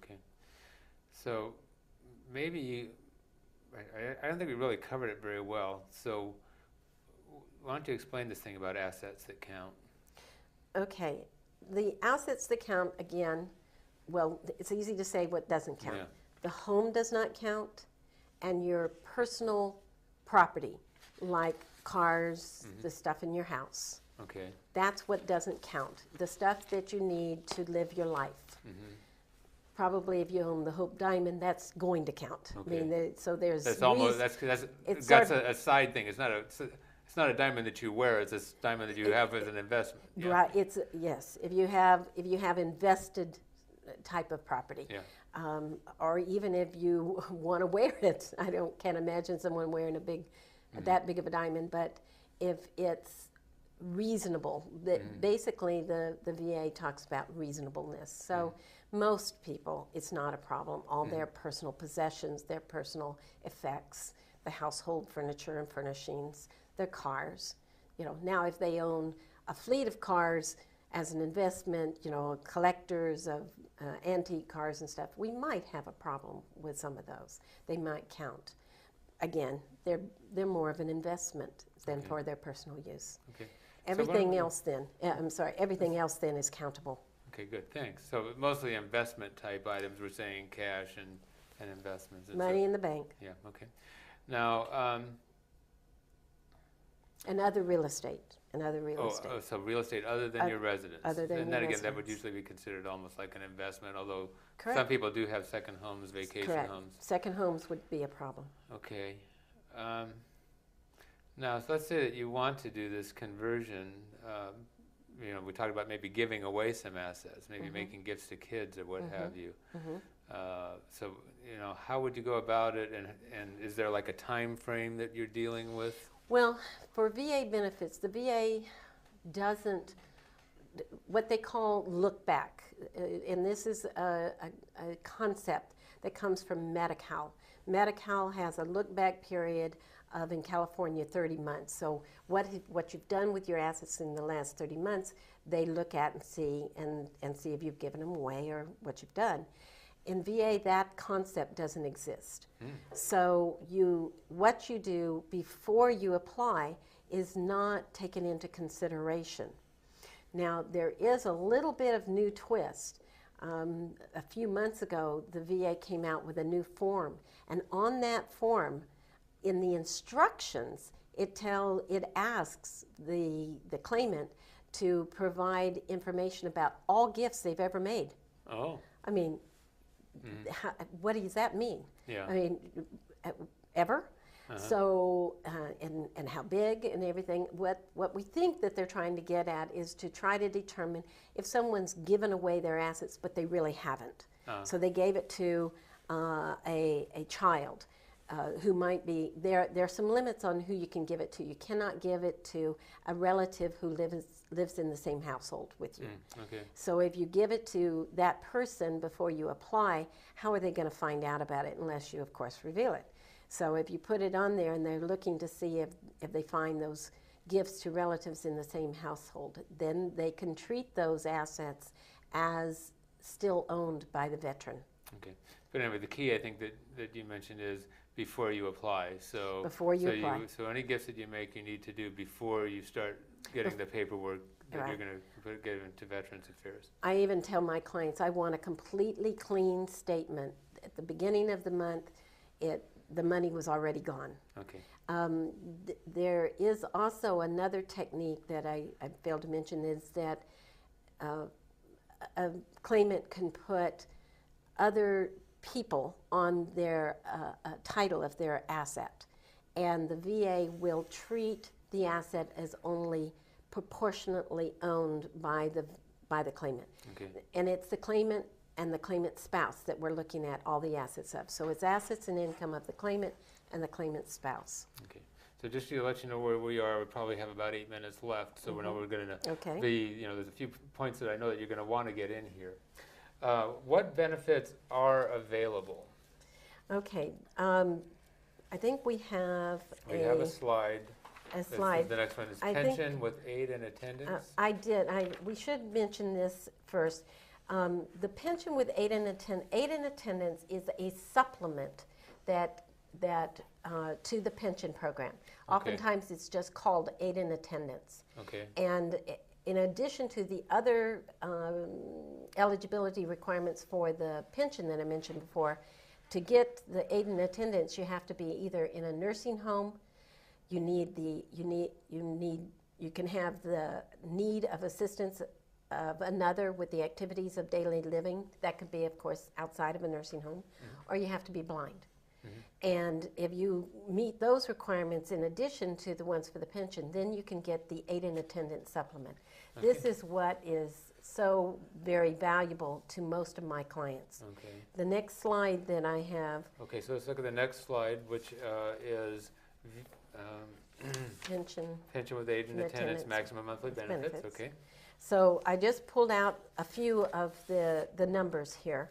Okay. So maybe I don't think we really covered it very well. So why don't you explain this thing about assets that count? Okay. The assets that count, again, well, it's easy to say what doesn't count. Yeah. The home does not count, and your personal property, like cars, the stuff in your house. Okay. That's what doesn't count. The stuff that you need to live your life. Probably if you own the Hope Diamond, that's going to count. Okay. I mean, so there's That's almost it's that's sort a side thing. It's not a diamond that you wear. It's a diamond that you have as an investment. Yeah. right. It's yes. If you have invested type of property, Yeah. or even if you want to wear it, can't imagine someone wearing that big of a diamond. But if it's reasonable, basically the VA talks about reasonableness. So most people, it's not a problem. All their personal possessions, their personal effects, the household furniture and furnishings, their cars. Now if they own a fleet of cars as an investment, collectors of antique cars and stuff, we might have a problem with some of those. They might count. Again, they're more of an investment than for their personal use. Okay. Everything else then, everything else then is countable. Okay, good, thanks. So mostly investment type items, we're saying cash and investments. Money in the bank. Yeah, okay. Now, and other real estate. So real estate other than your residence. Other than and your then again, that would residence. usually be considered almost like an investment, although Correct. some people do have second homes, vacation Correct. homes. Second homes would be a problem. Okay. Now, so let's say that you want to do this conversion. We talked about maybe giving away some assets, maybe making gifts to kids or what have you. So, how would you go about it, and is there like a time frame that you're dealing with? Well, for VA benefits, the VA doesn't, what they call look back, and this is a concept that comes from Medi-Cal. Medi-Cal has a look back period of, in California, 30 months. So what you've done with your assets in the last 30 months, they look at and see if you've given them away or what you've done. In VA, that concept doesn't exist. So what you do before you apply is not taken into consideration. Now, there is a little bit of new twist. A few months ago, the VA came out with a new form, and on that form, in the instructions, it asks the claimant to provide information about all gifts they've ever made. Oh. I mean, what does that mean? Yeah. I mean, ever? So, and how big and everything. What we think that they're trying to get at is to try to determine if someone's given away their assets, but they really haven't. So they gave it to a child who might be, there are some limits on who you can give it to. You cannot give it to a relative who lives in the same household with you. Okay. So if you give it to that person before you apply, how are they going to find out about it unless you, of course, reveal it? So if you put it on there and they're looking to see if they find those gifts to relatives in the same household, then they can treat those assets as still owned by the veteran. Okay. But anyway, the key I think that you mentioned is before you apply. So before you apply. So any gifts that you make, you need to do before you start getting the paperwork that you're going to get into Veterans Affairs. I even tell my clients I want a completely clean statement. At the beginning of the month, the money was already gone. Okay. There is also another technique that I failed to mention is that a claimant can put other people on their title of their asset, and the VA will treat the asset as only proportionately owned by the claimant. Okay. And it's the claimant and the claimant's spouse that we're looking at all the assets of. So it's assets and income of the claimant and the claimant's spouse. Okay. So just to let you know where we are, we probably have about 8 minutes left, so we know we're going to be, there's a few points that I know that you're going to want to get in here. What benefits are available? Okay. I think we have a slide. A slide. The next one is pension with aid and attendance. We should mention this first. The pension with aid in attendance is a supplement that to the pension program. Okay. Oftentimes it's just called aid in attendance. Okay. And in addition to the other eligibility requirements for the pension that I mentioned before, to get the aid in attendance, you have to be either in a nursing home. You can have the need of assistance of another with the activities of daily living. That could be, of course, outside of a nursing home, or you have to be blind. And if you meet those requirements in addition to the ones for the pension, then you can get the aid in attendance supplement. Okay. This is what is so very valuable to most of my clients. Okay. The next slide that I have. Okay, so let's look at the next slide, which is pension with aid and attendance, maximum monthly benefits. Okay. So I just pulled out a few of the numbers here.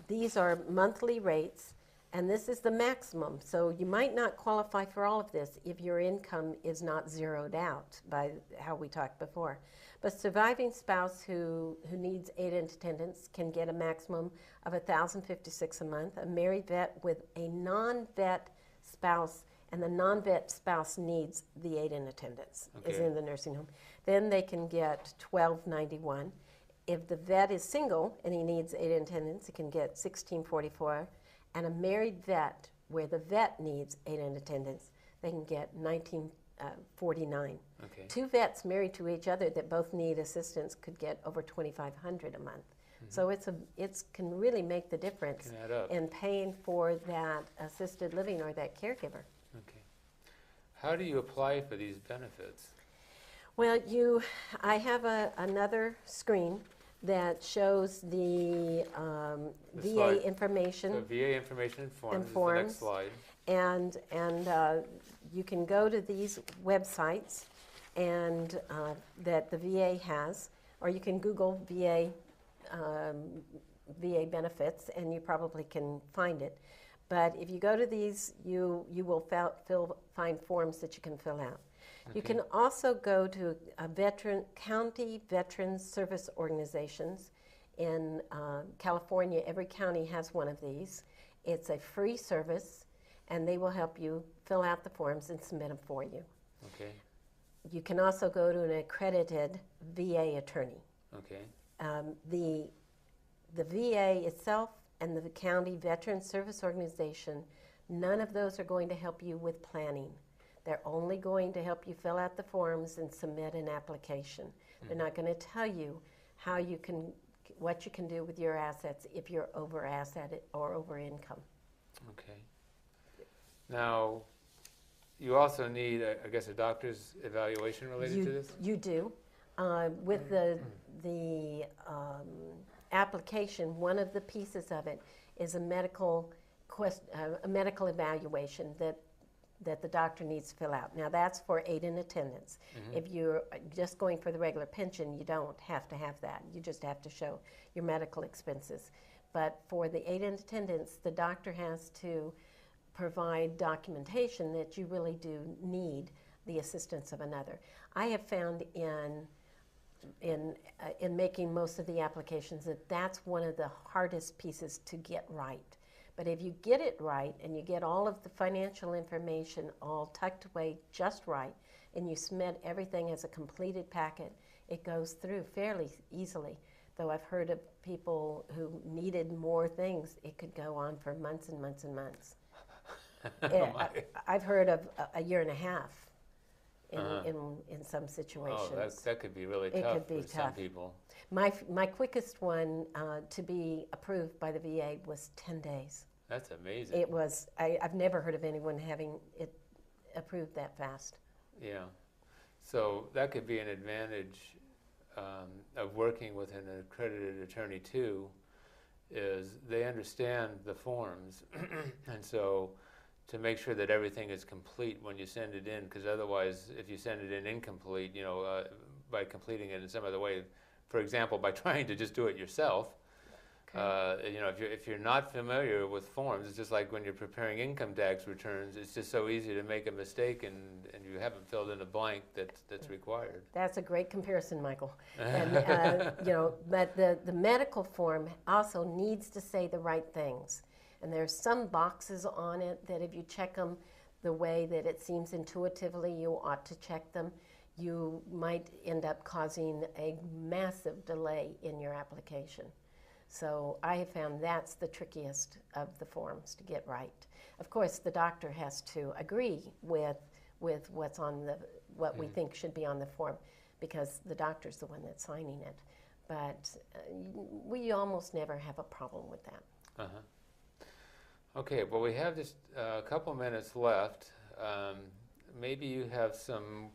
These are monthly rates, and this is the maximum. So you might not qualify for all of this if your income is not zeroed out by how we talked before. But surviving spouse who needs aid and attendance can get a maximum of $1,056 a month. A married vet with a non-vet spouse, and the non-vet spouse needs the aid and attendance, is in the nursing home. Then they can get $1,291. If the vet is single and he needs aid and attendance, he can get $1,644. And a married vet, where the vet needs aid and attendance, they can get $1,949. Okay. Two vets married to each other that both need assistance could get over $2,500 a month. So it can really make the difference in paying for that assisted living or that caregiver. Okay. How do you apply for these benefits? Well, I have another screen that shows the VA information. So VA information and forms. Is the next slide. And you can go to these websites and that the VA has, or you can Google VA benefits, and you probably can find it. But if you go to these, you will find forms that you can fill out. Okay. You can also go to county veterans service organizations. In California, every county has one of these. It's a free service, and they will help you fill out the forms and submit them for you. Okay. You can also go to an accredited VA attorney. Okay. The VA itself and the county veterans service organization, none of those are going to help you with planning. They're only going to help you fill out the forms and submit an application. They're not going to tell you what you can do with your assets if you're over asset or over income. Okay. Now, you also need, I guess, a doctor's evaluation related to this? You do. With the application, one of the pieces of it is a medical evaluation that the doctor needs to fill out. Now, that's for aid in attendance. If you're just going for the regular pension, you don't have to have that. You just have to show your medical expenses. But for the aid in attendance, the doctor has to provide documentation that you really do need the assistance of another. I have found in making most of the applications that that's one of the hardest pieces to get right. But if you get it right and you get all of the financial information all tucked away just right, and you submit everything as a completed packet, it goes through fairly easily. Though I've heard of people who needed more things, it could go on for months and months and months. I've heard of a year and a half in some situations. Oh, that could be really tough for some people. My quickest one to be approved by the VA was 10 days. That's amazing. It was. I've never heard of anyone having it approved that fast. Yeah. So that could be an advantage of working with an accredited attorney too, is they understand the forms, and so to make sure that everything is complete when you send it in, because otherwise, if you send it in incomplete, by completing it in some other way, for example, by trying to just do it yourself, Okay. You know, if you're not familiar with forms, it's just like when you're preparing income tax returns. It's just so easy to make a mistake and you haven't filled in a blank that's required. That's a great comparison, Michael. And you know, but the medical form also needs to say the right things. And there's some boxes on it that if you check them the way that it seems intuitively you ought to check them, you might end up causing a massive delay in your application. So I have found that's the trickiest of the forms to get right. Of course, the doctor has to agree with what's on what we think should be on the form, because the doctor's the one that's signing it. But we almost never have a problem with that. Okay, well, we have just a couple minutes left. Maybe you have some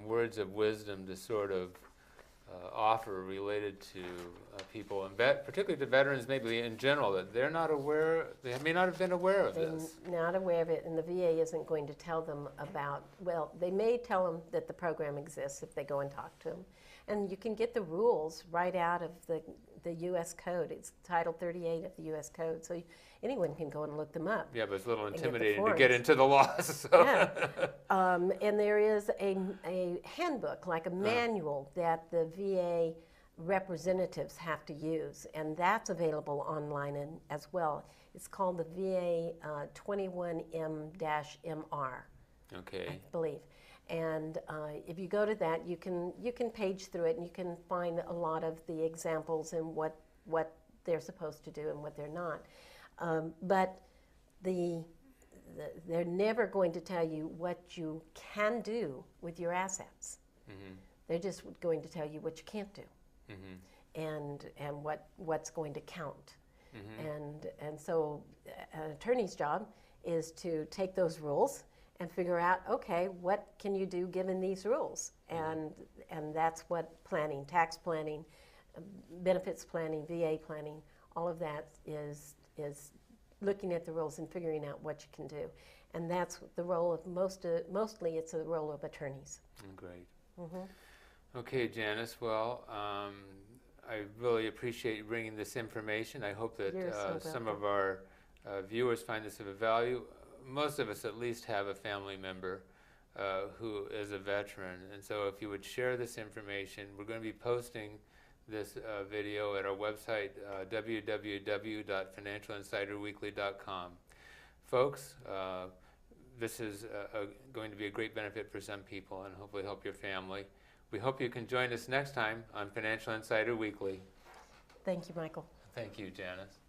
words of wisdom to sort of offer related to people, and particularly to veterans, maybe in general, that they're not aware, they may not have been aware of this. They're not aware of it, and the VA isn't going to tell them about, well, they may tell them that the program exists if they go and talk to them. And you can get the rules right out of the U.S. Code. It's Title 38 of the U.S. Code, so anyone can go and look them up. Yeah, but it's a little intimidating to get into the laws. So. Yeah. And there is a handbook, like a manual, that the VA representatives have to use, and that's available online as well. It's called the VA 21M-MR, okay. I believe. And if you go to that, you can page through it, and you can find a lot of the examples and what they're supposed to do and what they're not. But they're never going to tell you what you can do with your assets. Mm-hmm. They're just going to tell you what you can't do, mm-hmm. and what's going to count. Mm-hmm. And so an attorney's job is to take those rules and figure out, okay, what can you do given these rules? And that's what planning, tax planning, benefits planning, VA planning, all of that is looking at the rules and figuring out what you can do. And that's the role of mostly it's the role of attorneys. Great. Mm-hmm. Okay, Janice, well, I really appreciate you bringing this information. I hope that some of our viewers find this of value. Most of us at least have a family member who is a veteran, and so if you would share this information, we're going to be posting this video at our website, www.financialinsiderweekly.com. Folks, this is going to be a great benefit for some people and hopefully help your family. We hope you can join us next time on Financial Insider Weekly. Thank you, Michael. Thank you, Janice.